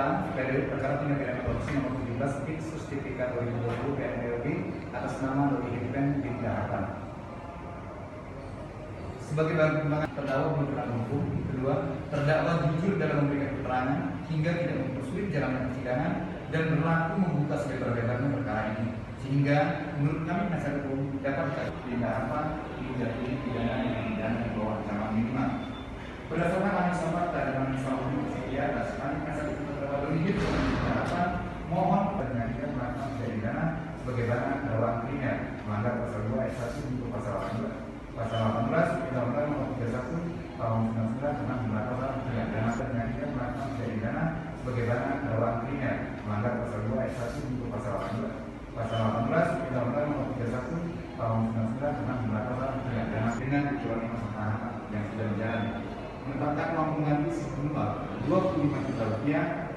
pembelaan dari perkara tindak pidana korupsi nomor 17 Fix Sertifikat 2020 PNLB atas nama Dodi Hidpen bin Dahatan. Sebagai pertimbangan terdakwa berperan hukum, kedua, terdakwa jujur dalam memberikan keterangan hingga tidak mempersulit jalannya persidangan dan berlaku membuka selebar-lebarnya perkara ini, sehingga menurut kami penasihat hukum dapat Dahatan dijatuhi pidana yang pidana di bawah ancaman minimal. Berdasarkan analisa fakta dan analisa hukum di atas, kami penasihat hukum terdakwa Dodi Hidpen bin Dahatan mohon mengajukan melakukan pidana sebagaimana dakwaan kriminal melanggar pasal 2 ayat 1 untuk pasal 18 Undang-Undang Nomor 31 Tahun 1999 tentang pemberantasan tindak pidana dan mengajukan melakukan pidana sebagaimana dakwaan kriminal melanggar pasal 2 ayat 1 untuk pasal 18 Undang-Undang Nomor 31 Tahun 1999 tentang pemberantasan tindak pidana dengan kecuali masa tahanan yang sudah berjalan, menetapkan uang pengganti sebesar Rp25 juta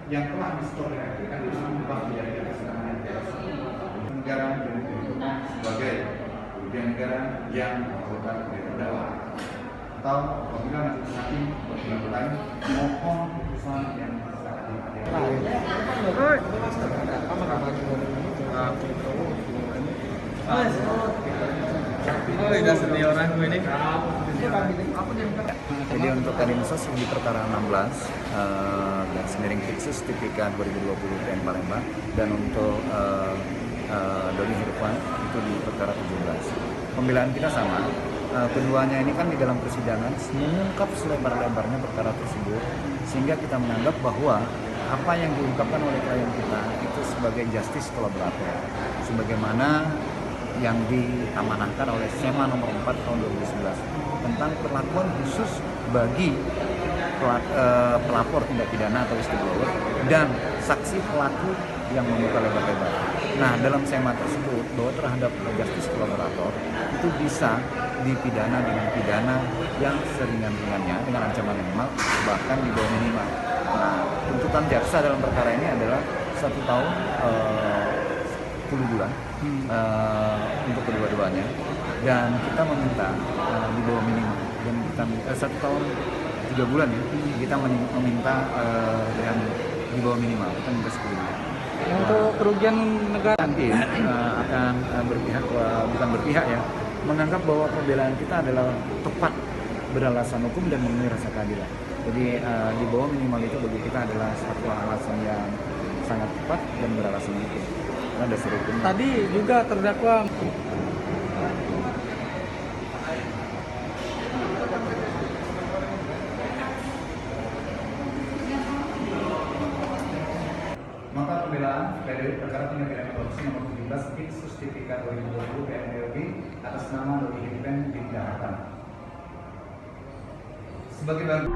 yang telah disetorkan dengan bank dari keselamatan negara dan kehidupan sebagai kerugian negara yang merupakan terdakwa, atau apabila majelis hakim berpendapat mohon putusan yang sangat Jadi untuk Kadinsos di perkara 16 garis miring Fix Sertifikat 2020 PN Palembang, dan untuk Dodi Hidpen itu di perkara 17. Pembelaan kita sama. Keduanya ini kan di dalam persidangan mengungkap selebar-lebarnya perkara tersebut, sehingga kita menganggap bahwa apa yang diungkapkan oleh klien kita itu sebagai justice collaborator, sebagaimana yang diamanahkan oleh SEMA nomor 4 tahun 2011 tentang perlakuan khusus bagi pelapor tindak pidana atau whistleblower dan saksi pelaku yang membuka lebar-lebar. Nah, dalam SEMA tersebut bahwa terhadap justice collaborator itu bisa dipidana dengan pidana yang seringan-ringannya dengan ancaman minimal bahkan di bawah minimal. Nah, tuntutan jaksa dalam perkara ini adalah 1 tahun 10 bulan untuk kedua-duanya, dan kita meminta di bawah minimal, dan kita minta 1 tahun 3 bulan ya, kita meminta dengan di bawah minimal, kita minta 10 bulan. Untuk kerugian negara nanti akan berpihak, bukan berpihak ya, menganggap bahwa pembelaan kita adalah tepat beralasan hukum dan memenuhi rasa keadilan. Jadi di bawah minimal itu bagi kita adalah satu alasan yang sangat tepat dan beralasan hukum. Karena dasar hukum. tadi juga terdakwa maka pembelaan dari perkara tindak pidana korupsi nomor 17 Fix Sertifikat 2020 PNLB atas nama Dodi Hidpen bin Dahatan. Sebagai